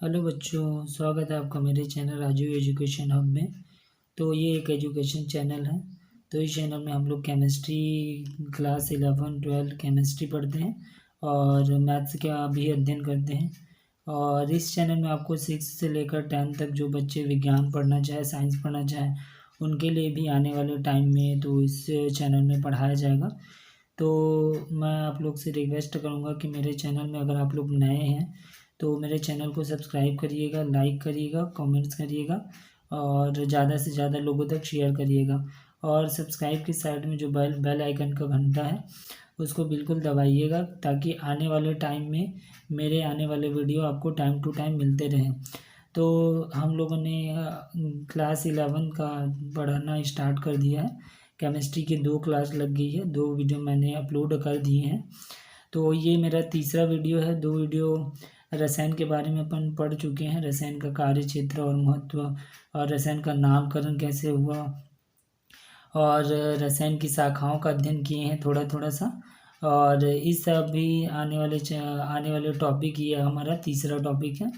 Hello बच्चों, स्वागत है आपका मेरे चैनल राजू एजुकेशन हब में। तो ये एक एजुकेशन चैनल है। तो इस चैनल में हम लोग केमिस्ट्री क्लास 11-12 केमिस्ट्री पढ़ते हैं और मैथ्स का भी अध्ययन करते हैं। और इस चैनल में आपको 6 से लेकर 10 तक जो बच्चे विज्ञान पढ़ना चाहे, साइंस पढ़ना चाहे, उनके लिए भी आने वाले टाइम में तो इस चैनल में पढ़ाया जाएगा। तो मैं आप लोग से रिक्वेस्ट करूँगा कि मेरे चैनल में अगर आप लोग नए हैं तो मेरे चैनल को सब्सक्राइब करिएगा, लाइक करिएगा, कमेंट्स करिएगा और ज़्यादा से ज़्यादा लोगों तक शेयर करिएगा। और सब्सक्राइब की साइड में जो बेल आइकन का घंटा है उसको बिल्कुल दबाइएगा ताकि आने वाले टाइम में मेरे आने वाले वीडियो आपको टाइम टू टाइम मिलते रहें। तो हम लोगों ने क्लास 11 का पढ़ाना स्टार्ट कर दिया है। केमिस्ट्री की 2 क्लास लग गई है, 2 वीडियो मैंने अपलोड कर दिए हैं। तो ये मेरा तीसरा वीडियो है। 2 वीडियो रसायन के बारे में अपन पढ़ चुके हैं, रसायन का कार्य क्षेत्र और महत्व, और रसायन का नामकरण कैसे हुआ, और रसायन की शाखाओं का अध्ययन किए हैं थोड़ा थोड़ा सा। और इस अभी आने वाले टॉपिक, ये हमारा तीसरा टॉपिक है।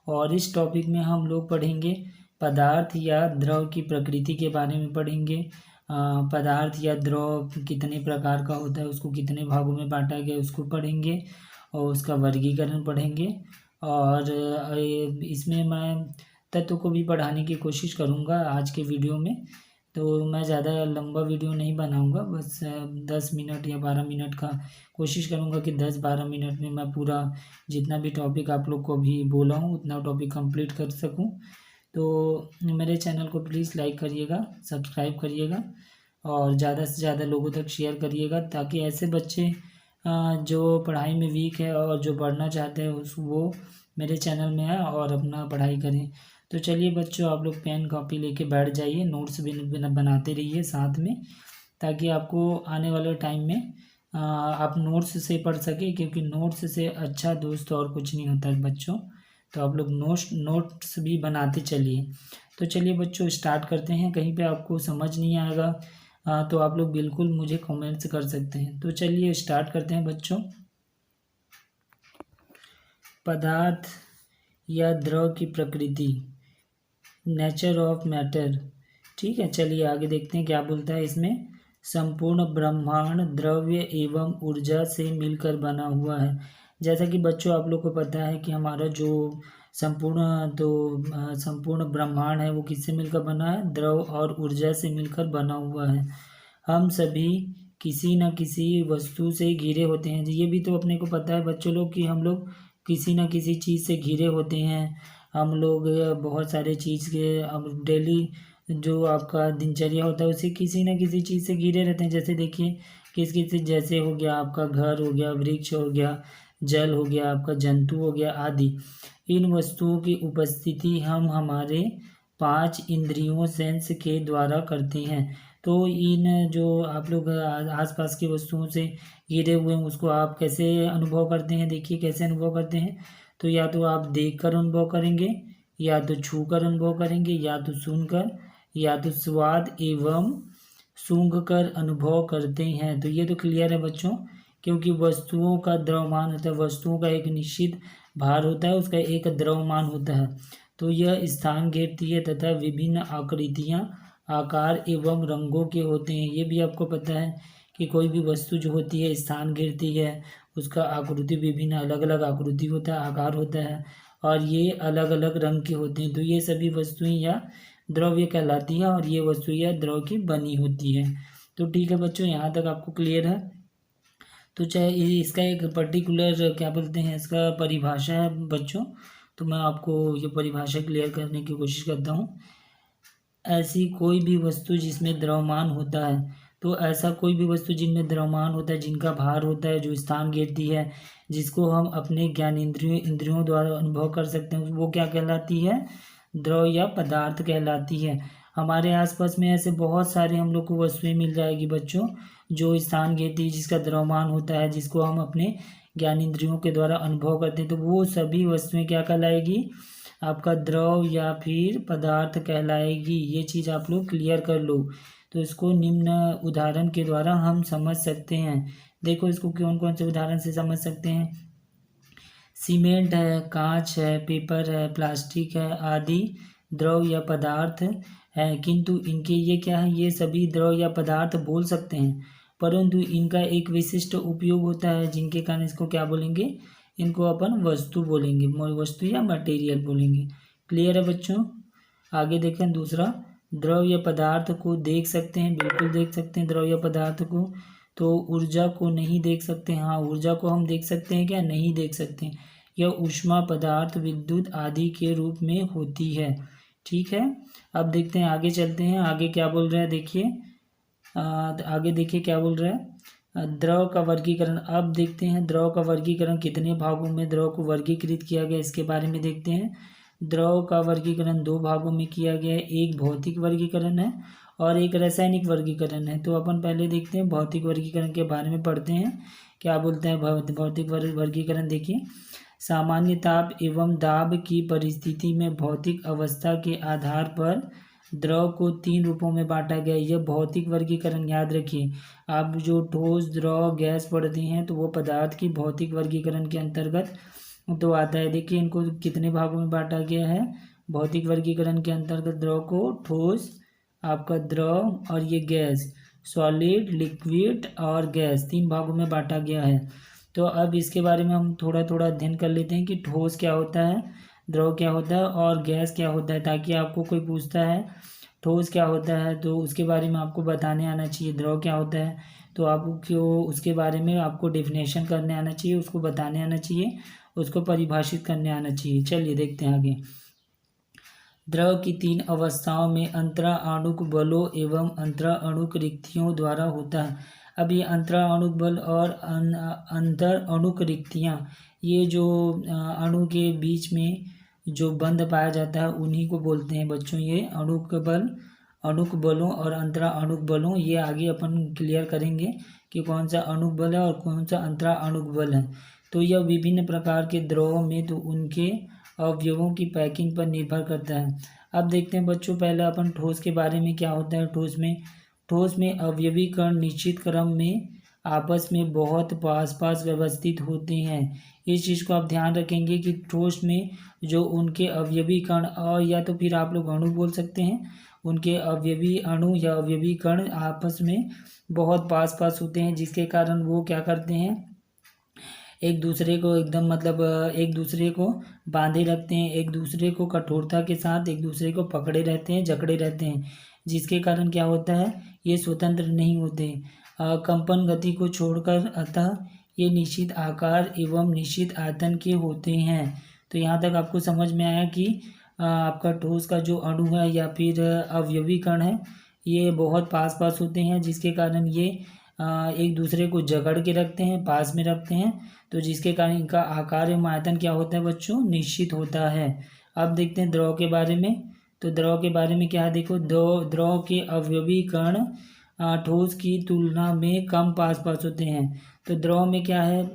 और इस टॉपिक में हम लोग पढ़ेंगे पदार्थ या द्रव की प्रकृति के बारे में पढ़ेंगे। पदार्थ या द्रव कितने प्रकार का होता है, उसको कितने भागों में बांटा गया उसको पढ़ेंगे और उसका वर्गीकरण पढ़ेंगे। और इसमें मैं तत्व को भी पढ़ाने की कोशिश करूँगा आज के वीडियो में। तो मैं ज़्यादा लंबा वीडियो नहीं बनाऊँगा, बस 10 मिनट या 12 मिनट का कोशिश करूँगा कि 10-12 मिनट में मैं पूरा जितना भी टॉपिक आप लोग को अभी बोला हूँ उतना टॉपिक कंप्लीट कर सकूँ। तो मेरे चैनल को प्लीज़ लाइक करिएगा, सब्सक्राइब करिएगा और ज़्यादा से ज़्यादा लोगों तक शेयर करिएगा ताकि ऐसे बच्चे जो पढ़ाई में वीक है और जो पढ़ना चाहते हैं वो मेरे चैनल में आए और अपना पढ़ाई करें। तो चलिए बच्चों, आप लोग पेन कॉपी लेके बैठ जाइए, नोट्स भी बनाते रहिए साथ में, ताकि आपको आने वाले टाइम में आप नोट्स से पढ़ सके, क्योंकि नोट्स से अच्छा दोस्त और कुछ नहीं होता है बच्चों। तो आप लोग नोट्स भी बनाते चलिए। तो चलिए बच्चों, स्टार्ट करते हैं। कहीं पे आपको समझ नहीं आएगा तो आप लोग बिल्कुल मुझे कमेंट्स कर सकते हैं। तो चलिए स्टार्ट करते हैं बच्चों। पदार्थ या द्रव की प्रकृति, नेचर ऑफ मैटर। ठीक है, चलिए आगे देखते हैं क्या बोलता है इसमें। संपूर्ण ब्रह्मांड द्रव्य एवं ऊर्जा से मिलकर बना हुआ है। जैसा कि बच्चों आप लोग को पता है कि हमारा जो संपूर्ण ब्रह्मांड है वो किससे मिलकर बना है? द्रव और ऊर्जा से मिलकर बना हुआ है। हम सभी किसी न किसी वस्तु से घिरे होते हैं। ये भी तो अपने को पता है बच्चों लोग कि हम लोग किसी न किसी चीज़ से घिरे होते हैं। हम लोग बहुत सारे चीज़ के अब डेली जो आपका दिनचर्या होता है उसे किसी न किसी चीज़ से घिरे रहते हैं। जैसे देखिए किस किस से, जैसे हो गया आपका घर हो गया, वृक्ष हो गया, जल हो गया, आपका जंतु हो गया आदि। इन वस्तुओं की उपस्थिति हम हमारे 5 इंद्रियों सेंस के द्वारा करते हैं। तो इन जो आप लोग आसपास की वस्तुओं से घिरे हुए हैं उसको आप कैसे अनुभव करते हैं? देखिए कैसे अनुभव करते हैं। तो या तो आप देखकर अनुभव करेंगे, या तो छूकर अनुभव करेंगे, या तो सुनकर, या तो स्वाद एवं सूंघकर अनुभव करते हैं। तो ये तो क्लियर है बच्चों, क्योंकि वस्तुओं का द्रव्यमान होता है, वस्तुओं का एक निश्चित भार होता है, उसका एक द्रव्यमान होता है। तो यह स्थान घेरती है तथा विभिन्न आकृतियाँ, आकार एवं रंगों के होते हैं। ये भी आपको पता है कि कोई भी वस्तु जो होती है स्थान घेरती है, उसका आकृति विभिन्न अलग अलग आकृति होता है, आकार होता है, और ये अलग अलग रंग के होते हैं। तो ये सभी वस्तुएं या द्रव्य कहलाती है और ये वस्तु या द्रव की बनी होती है। तो ठीक है बच्चों, यहाँ तक आपको क्लियर है। तो चाहे इसका एक पर्टिकुलर क्या बोलते हैं, इसका परिभाषा है बच्चों। तो मैं आपको ये परिभाषा क्लियर करने की कोशिश करता हूँ। ऐसी कोई भी वस्तु जिसमें द्रव्यमान होता है, तो ऐसा कोई भी वस्तु जिनमें द्रव्यमान होता है, जिनका भार होता है, जो स्थान घेरती है, जिसको हम अपने ज्ञान इंद्रियों द्वारा अनुभव कर सकते हैं, वो क्या कहलाती है? द्रव या पदार्थ कहलाती है। हमारे आसपास में ऐसे बहुत सारे हम लोग को वस्तुएं मिल जाएगी बच्चों जो स्थान घेरती है, जिसका द्रव्यमान होता है, जिसको हम अपने ज्ञान इंद्रियों के द्वारा अनुभव करते हैं। तो वो सभी वस्तुएं क्या कहलाएगी? आपका द्रव या फिर पदार्थ कहलाएगी। ये चीज़ आप लोग क्लियर कर लो। तो इसको निम्न उदाहरण के द्वारा हम समझ सकते हैं। देखो इसको कौन कौन से उदाहरण से समझ सकते हैं। सीमेंट है, कांच है, पेपर है, प्लास्टिक है आदि द्रव या पदार्थ है, किंतु इनके ये क्या है, ये सभी द्रव या पदार्थ बोल सकते हैं, परंतु इनका एक विशिष्ट उपयोग होता है जिनके कारण इसको क्या बोलेंगे, इनको अपन वस्तु बोलेंगे, वस्तु या मटेरियल बोलेंगे। क्लियर है बच्चों। आगे देखें दूसरा, द्रव या पदार्थ को देख सकते हैं, बिल्कुल देख सकते हैं द्रव या पदार्थ को। तो ऊर्जा को नहीं देख सकते, हाँ ऊर्जा को हम देख सकते हैं क्या, नहीं देख सकते। यह ऊष्मा पदार्थ विद्युत आदि के रूप में होती है। ठीक है, अब देखते हैं आगे चलते हैं, आगे क्या बोल रहा है देखिए, आगे देखिए क्या बोल रहा है, द्रव का वर्गीकरण। अब देखते हैं द्रव का वर्गीकरण कितने भागों में द्रव को वर्गीकृत किया गया, इसके बारे में देखते हैं। द्रव का वर्गीकरण दो भागों में किया गया है, एक भौतिक वर्गीकरण है और एक रासायनिक वर्गीकरण है। तो अपन पहले देखते हैं भौतिक वर्गीकरण के बारे में पढ़ते हैं, क्या बोलते हैं भौतिक वर्गीकरण। देखिए, सामान्य ताप एवं दाब की परिस्थिति में भौतिक अवस्था के आधार पर द्रव को तीन रूपों में बांटा गया। यह भौतिक वर्गीकरण याद रखिए, आप जो ठोस द्रव गैस पढ़ते हैं तो वो पदार्थ की भौतिक वर्गीकरण के अंतर्गत तो आता है। देखिए इनको कितने भागों में बांटा गया है, भौतिक वर्गीकरण के अंतर्गत द्रव को ठोस, आपका द्रव और ये गैस, सॉलिड, लिक्विड और गैस, तीन भागों में बांटा गया है। तो अब इसके बारे में हम थोड़ा थोड़ा अध्ययन कर लेते हैं कि ठोस क्या होता है, द्रव क्या होता है और गैस क्या होता है, ताकि आपको कोई पूछता है ठोस क्या होता है तो उसके बारे में आपको बताने आना चाहिए, द्रव क्या होता है तो आपको उसके बारे में आपको डेफिनेशन करने आना चाहिए, उसको बताने आना चाहिए, उसको परिभाषित करने आना चाहिए। चलिए देखते हैं आगे। द्रव की तीन अवस्थाओं में अंतराणुक बलों एवं अंतराणुक रिक्तियों द्वारा होता है। अब ये अंतराणुक बल और अंतराणुक रिक्तियाँ, ये जो अणु के बीच में जो बंध पाया जाता है उन्हीं को बोलते हैं बच्चों ये अणुक बल, अणुक बलों और अंतराणुक बलों। ये आगे अपन क्लियर करेंगे कि कौन सा अणुक बल है और कौन सा अंतराणुक बल है। तो यह विभिन्न प्रकार के द्रवों में तो उनके अवयवों की पैकिंग पर निर्भर करता है। अब देखते हैं बच्चों, पहले अपन ठोस के बारे में, क्या होता है ठोस में अवयवी कण निश्चित क्रम में आपस में बहुत पास पास व्यवस्थित होते हैं। इस चीज़ को आप ध्यान रखेंगे कि ठोस में जो उनके अवयवी कण, और या तो फिर आप लोग अणु बोल सकते हैं, उनके अवयवी अणु या अवयवी कण आपस में बहुत पास पास होते हैं, जिसके कारण वो क्या करते हैं, एक दूसरे को एकदम मतलब एक दूसरे को बांधे रखते हैं, एक दूसरे को कठोरता के साथ एक दूसरे को पकड़े रहते हैं, जकड़े रहते हैं, जिसके कारण क्या होता है, ये स्वतंत्र नहीं होते कंपन गति को छोड़कर, अतः ये निश्चित आकार एवं निश्चित आयतन के होते हैं। तो यहाँ तक आपको समझ में आया कि आपका ठोस का जो अणु है या फिर अवयवी कण है ये बहुत पास पास होते हैं, जिसके कारण ये एक दूसरे को जकड़ के रखते हैं, पास में रखते हैं, तो जिसके कारण इनका आकार एवं आयतन क्या होता है बच्चों, निश्चित होता है। अब देखते हैं द्रव के बारे में। तो द्रव के बारे में क्या है, देखो द्रव के अवयवी कण ठोस की तुलना में कम पास पास होते हैं। तो द्रव में क्या है,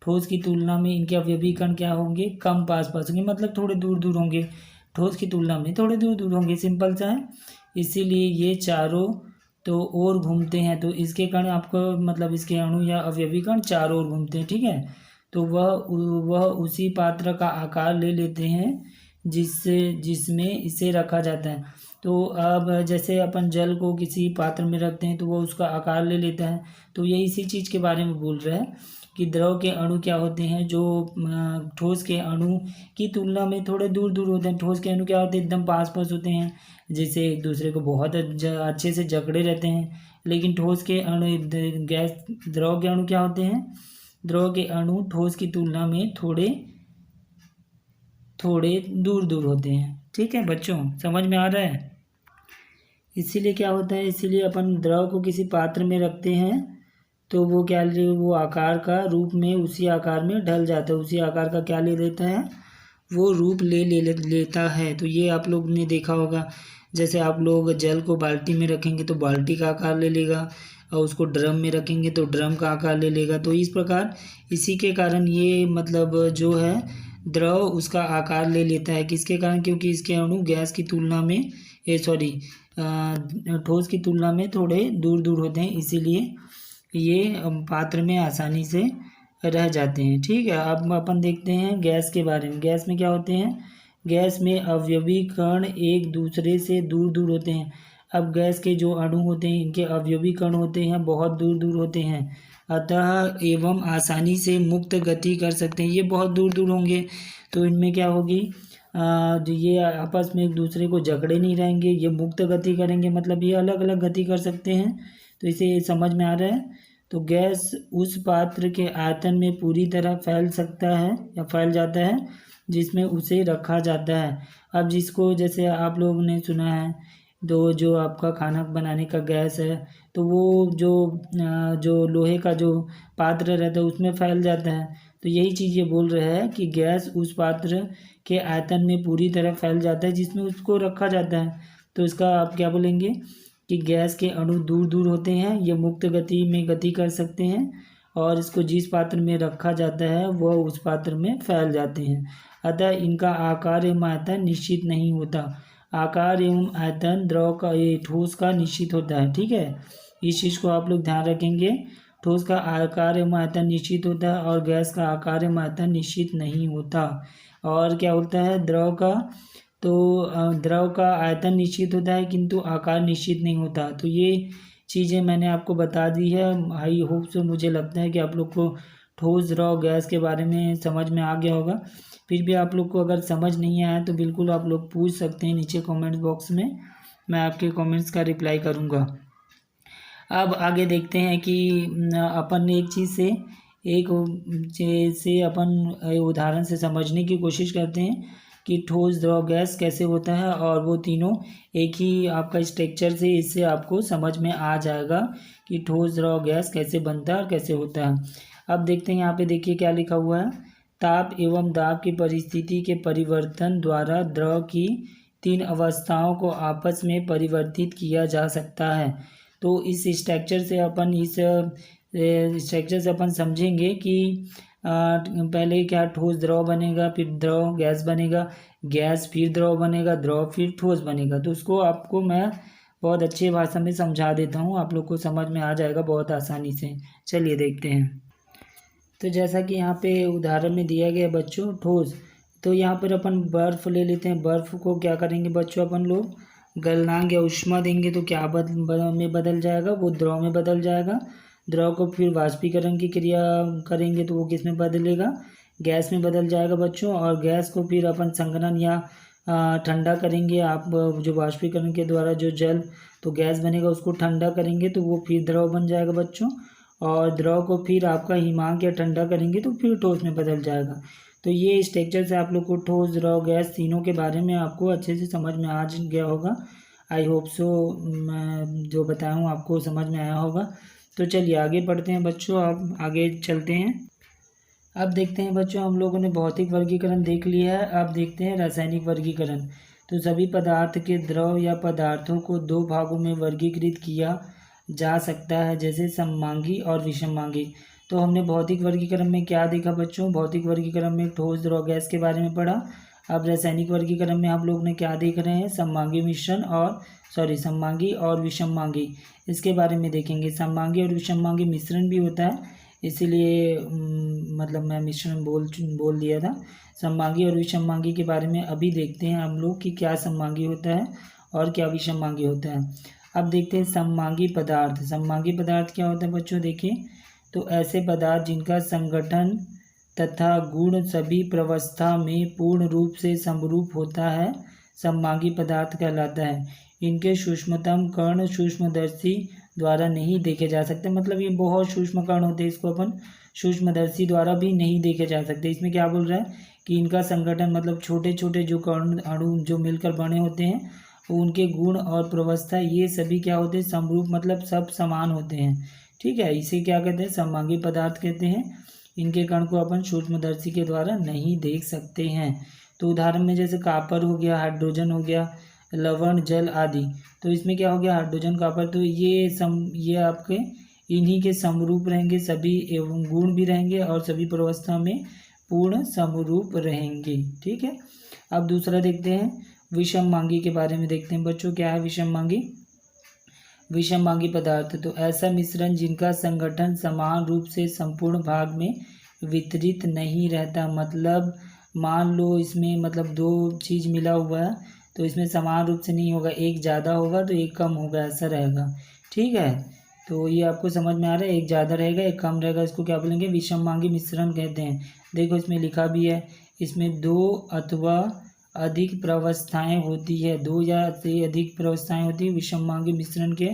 ठोस की तुलना में इनके अवयवी कण क्या होंगे, कम पास पास होंगे, मतलब थोड़े दूर दूर होंगे, ठोस की तुलना में थोड़े दूर दूर होंगे, सिंपल सा है। इसीलिए ये चारों तो और घूमते हैं, तो इसके कारण आपको मतलब इसके अणु या अवयवी कण चारों ओर घूमते हैं, ठीक है। तो वह उसी पात्र का आकार ले लेते हैं जिसमें इसे रखा जाता है। तो अब जैसे अपन जल को किसी पात्र में रखते हैं तो वो उसका आकार ले लेता है, तो ये इसी चीज़ के बारे में बोल रहा है कि द्रव के अणु क्या होते हैं, जो ठोस के अणु की तुलना में थोड़े दूर दूर होते हैं। ठोस के अणु क्या होते हैं, एकदम पास पास होते हैं, जैसे एक दूसरे को बहुत अच्छे से जकड़े रहते हैं। लेकिन ठोस के अणु द्रव के अणु क्या होते हैं, द्रव के अणु ठोस की तुलना में थोड़े दूर दूर होते हैं। ठीक है बच्चों, समझ में आ रहा है। इसीलिए क्या होता है, इसीलिए अपन द्रव को किसी पात्र में रखते हैं तो वो क्या ले, वो आकार का रूप में उसी आकार में ढल जाता है, उसी आकार का क्या ले लेता है, वो रूप लेता है। तो ये आप लोग ने देखा होगा, जैसे आप लोग जल को बाल्टी में रखेंगे तो बाल्टी का आकार ले लेगा, और उसको ड्रम में रखेंगे तो ड्रम का आकार ले लेगा। तो इस प्रकार इसी के कारण ये मतलब जो है द्रव उसका आकार ले लेता है, किसके कारण, क्योंकि इसके अणु गैस की तुलना में ठोस की तुलना में थोड़े दूर दूर होते हैं, इसीलिए ये पात्र में आसानी से रह जाते हैं। ठीक है, अब अपन देखते हैं गैस के बारे में। गैस में क्या होते हैं, गैस में अवयवी कण एक दूसरे से दूर दूर होते हैं। अब गैस के जो अणु होते हैं इनके अवयवी कण होते हैं बहुत दूर दूर होते हैं, अतः एवं आसानी से मुक्त गति कर सकते हैं। ये बहुत दूर दूर होंगे तो इनमें क्या होगी, जो ये आपस में एक दूसरे को जकड़े नहीं रहेंगे, ये मुक्त गति करेंगे, मतलब ये अलग अलग गति कर सकते हैं। तो इसे समझ में आ रहा है। तो गैस उस पात्र के आयतन में पूरी तरह फैल सकता है या फैल जाता है जिसमें उसे रखा जाता है। अब जिसको जैसे आप लोगों ने सुना है, तो जो आपका खाना बनाने का गैस है तो वो जो लोहे का जो पात्र रहता है उसमें फैल जाता है। तो यही चीज़ ये बोल रहा है कि गैस उस पात्र के आयतन में पूरी तरह फैल जाता है जिसमें उसको रखा जाता है। तो इसका आप क्या बोलेंगे कि गैस के अणु दूर दूर होते हैं, ये मुक्त गति में गति कर सकते हैं और इसको जिस पात्र में रखा जाता है वह उस पात्र में फैल जाते हैं। अतः इनका आकार एवं आयतन निश्चित नहीं होता। आकार एवं आयतन द्रव का, ये ठोस का निश्चित होता है। ठीक है, इस चीज़ को आप लोग ध्यान रखेंगे। ठोस का आकार एवं आयतन निश्चित होता है और गैस का आकार एवं आयतन निश्चित नहीं होता। और क्या होता है द्रव का, तो द्रव का आयतन निश्चित होता है किंतु आकार निश्चित नहीं होता। तो ये चीज़ें मैंने आपको बता दी है। आई होप सो, मुझे लगता है कि आप लोग को ठोस द्रव गैस के बारे में समझ में आ गया होगा। फिर भी आप लोग को अगर समझ नहीं आया तो बिल्कुल आप लोग पूछ सकते हैं नीचे कमेंट बॉक्स में, मैं आपके कमेंट्स का रिप्लाई करूँगा। अब आगे देखते हैं कि अपन एक चीज़ से एक जैसे अपन उदाहरण से समझने की कोशिश करते हैं कि ठोस द्रव गैस कैसे होता है, और वो तीनों एक ही आपका स्ट्रक्चर से, इससे आपको समझ में आ जाएगा कि ठोस द्रव गैस कैसे बनता है और कैसे होता है। अब देखते हैं यहाँ पे, देखिए क्या लिखा हुआ है। ताप एवं दाब की परिस्थिति के परिवर्तन द्वारा द्रव की 3 अवस्थाओं को आपस में परिवर्तित किया जा सकता है। तो इस स्ट्रक्चर से अपन समझेंगे कि पहले क्या ठोस द्रव बनेगा, फिर द्रव गैस बनेगा, गैस फिर द्रव बनेगा, द्रव फिर ठोस बनेगा। तो उसको आपको मैं बहुत अच्छी भाषा में समझा देता हूँ, आप लोग को समझ में आ जाएगा बहुत आसानी से। चलिए देखते हैं। तो जैसा कि यहाँ पे उदाहरण में दिया गया बच्चों ठोस, तो यहाँ पर अपन बर्फ़ ले लेते हैं। बर्फ़ को क्या करेंगे बच्चों, अपन लोग गलनांक या उष्मा देंगे तो क्या में बदल जाएगा, वो द्रव में बदल जाएगा। द्रव को फिर वाष्पीकरण की क्रिया करेंगे तो वो किस में बदलेगा, गैस में बदल जाएगा बच्चों। और गैस को फिर अपन संघनन या ठंडा करेंगे, आप जो वाष्पीकरण के द्वारा जो जल तो गैस बनेगा उसको ठंडा करेंगे तो वो फिर द्रव बन जाएगा बच्चों। और द्रव को फिर आपका हिमांक या ठंडा करेंगे तो फिर ठोस में बदल जाएगा। तो ये स्ट्रक्चर से आप लोग को ठोस द्रव गैस तीनों के बारे में आपको अच्छे से समझ में आ गया होगा। आई होप सो, मैं जो बताया हूँ आपको समझ में आया होगा। तो चलिए आगे बढ़ते हैं बच्चों, अब आगे चलते हैं। अब देखते हैं बच्चों, हम लोगों ने भौतिक वर्गीकरण देख लिया है, अब देखते हैं रासायनिक वर्गीकरण। तो सभी पदार्थ के द्रव या पदार्थों को 2 भागों में वर्गीकृत किया जा सकता है, जैसे सममांगी और विषममांगी। तो हमने भौतिक वर्गीकरण में क्या देखा बच्चों, भौतिक वर्गीकरण में ठोस द्रव गैस के बारे में पढ़ा। अब रासायनिक वर्गीकरण में हम लोग ने क्या देख रहे हैं, सममांगी और विषममांगी, इसके बारे में देखेंगे। सममांगी और विषममांगी मिश्रण भी होता है, इसीलिए मतलब मैं मिश्रण बोल दिया था। सममांगी और विषममांगी के बारे में अभी देखते हैं हम लोग कि क्या सममांगी होता है और क्या विषममांगी होता है। अब देखते हैं सममांगी पदार्थ। सममांगी पदार्थ क्या होता है बच्चों, देखिए तो ऐसे पदार्थ जिनका संगठन तथा गुण सभी प्रावस्था में पूर्ण रूप से समरूप होता है सममांगी पदार्थ कहलाता है। इनके सूक्ष्मतम कण सूक्ष्मदर्शी द्वारा नहीं देखे जा सकते, मतलब ये बहुत सूक्ष्म कण होते हैं, इसको अपन सूक्ष्मदर्शी द्वारा भी नहीं देखे जा सकते। इसमें क्या बोल रहा है कि इनका संगठन मतलब छोटे छोटे जो कण अणु जो मिलकर बने होते हैं उनके गुण और प्रावस्था ये सभी क्या होते हैं, समरूप, मतलब सब समान होते हैं। ठीक है, इसे क्या कहते हैं, सममांगी पदार्थ कहते हैं। इनके कण को अपन सूक्ष्मदर्शी के द्वारा नहीं देख सकते हैं। तो उदाहरण में जैसे कापर हो गया, हाइड्रोजन हो गया, लवण, जल आदि। तो इसमें क्या हो गया, हाइड्रोजन, कापर, तो ये आपके इन्हीं के समरूप रहेंगे सभी, एवं गुण भी रहेंगे और सभी प्रावस्था में पूर्ण समरूप रहेंगे। ठीक है, अब दूसरा देखते हैं विषममांगी के बारे में देखते हैं बच्चों। क्या है विषममांगी, विषममांगी पदार्थ तो ऐसा मिश्रण जिनका संगठन समान रूप से संपूर्ण भाग में वितरित नहीं रहता। मतलब मान लो इसमें मतलब दो चीज़ मिला हुआ है तो इसमें समान रूप से नहीं होगा, एक ज़्यादा होगा तो एक कम होगा, ऐसा रहेगा। ठीक है, तो ये आपको समझ में आ रहा है, एक ज़्यादा रहेगा एक कम रहेगा, इसको क्या बोलेंगे, विषममांगी मिश्रण कहते हैं। देखो इसमें लिखा भी है, इसमें दो अथवा अधिक प्रवस्थाएं होती है, दो या से अधिक प्रवस्थाएं होती है। विषममांगी मिश्रण के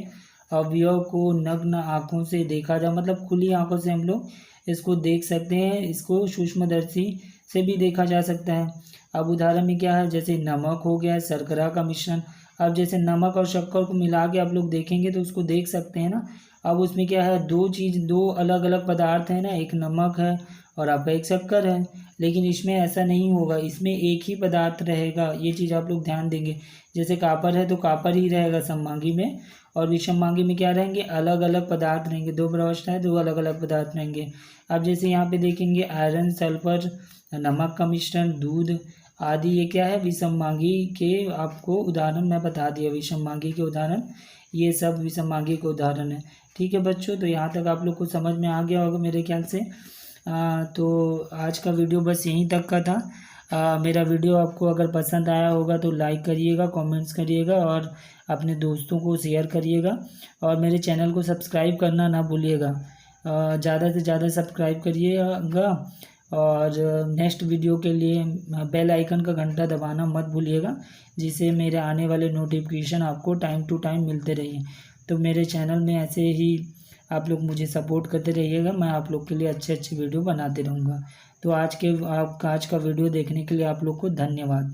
अवयव को नग्न आँखों से देखा जा, मतलब खुली आँखों से हम लोग इसको देख सकते हैं, इसको सूक्ष्मदर्शी से भी देखा जा सकता है। अब उदाहरण में क्या है, जैसे नमक हो गया, शर्करा का मिश्रण। अब जैसे नमक और शक्कर को मिला के आप लोग देखेंगे तो उसको देख सकते हैं ना। अब उसमें क्या है, दो अलग अलग पदार्थ हैं ना, एक नमक है और आपका एक शक्कर है। लेकिन इसमें ऐसा नहीं होगा, इसमें एक ही पदार्थ रहेगा, ये चीज़ आप लोग ध्यान देंगे। जैसे कापर है तो कापर ही रहेगा सममांगी में, और विषममांगी में क्या रहेंगे, अलग अलग पदार्थ रहेंगे, दो प्रवस्था है, दो अलग अलग पदार्थ रहेंगे। अब जैसे यहाँ पे देखेंगे आयरन, सल्फर, नमक का मिश्रण, दूध आदि, ये क्या है, विषममांगी के आपको उदाहरण मैं बता दिया, विषममांगी के उदाहरण, ये सब विषममांगी के उदाहरण है। ठीक है बच्चों, तो यहाँ तक आप लोग को समझ में आ गया होगा मेरे ख्याल से। तो आज का वीडियो बस यहीं तक का था। मेरा वीडियो आपको अगर पसंद आया होगा तो लाइक करिएगा, कमेंट्स करिएगा और अपने दोस्तों को शेयर करिएगा, और मेरे चैनल को सब्सक्राइब करना ना भूलिएगा। ज़्यादा से ज़्यादा सब्सक्राइब करिएगा, और नेक्स्ट वीडियो के लिए बेल आइकन का घंटा दबाना मत भूलिएगा, जिससे मेरे आने वाले नोटिफिकेशन आपको टाइम टू टाइम मिलते रहिए। तो मेरे चैनल में ऐसे ही आप लोग मुझे सपोर्ट करते रहिएगा, मैं आप लोग के लिए अच्छे अच्छे वीडियो बनाते रहूँगा। तो आज का वीडियो देखने के लिए आप लोग को धन्यवाद।